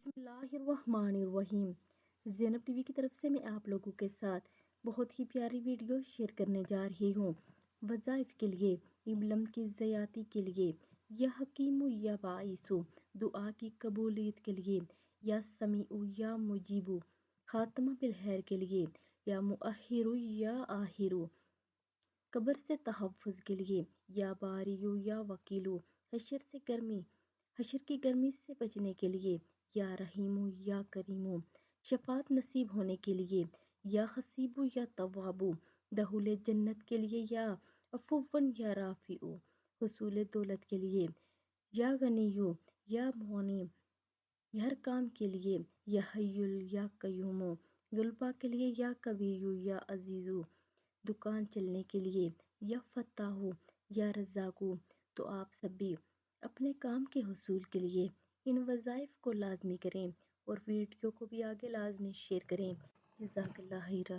بسم اللہ الرحمن الرحیم۔ زینب ٹی وی کی طرف سے میں آپ لوگوں کے ساتھ بہت ہی پیاری ویڈیو شیئر کرنے جا رہی ہوں۔ وظائف کے لیے، علم کی زیادتی کے لیے، یا حکیم یا باعث دعا کی قبولیت کے لیے، یا سمیع یا مجیب خاتمہ بالخیر کے لیے، یا مؤخر یا آخر قبر سے تحفظ کے لیے، یا باری یا وکیل حشر کی گرمی سے بچنے کے لیے، یا رحیم یا کریم شفاعت نصیب ہونے کے لیے، یا حسیب یا تواب دخول جنت کے لیے، یا عفو یا رافع حصول دولت کے لیے، یا غنی یا مغنی ہر کام کے لیے، یا حی یا قیوم غلبہ کے لیے، یا قوی یا عزیز دکان چلنے کے لیے، یا فتاح یا رزاق۔ تو آپ سب بھی اپنے کام کے حصول کے لیے ان وظائف کو لازمی کریں اور ویڈیو کو بھی آگے لازمی شیئر کریں۔ جزاک اللہ خیرا۔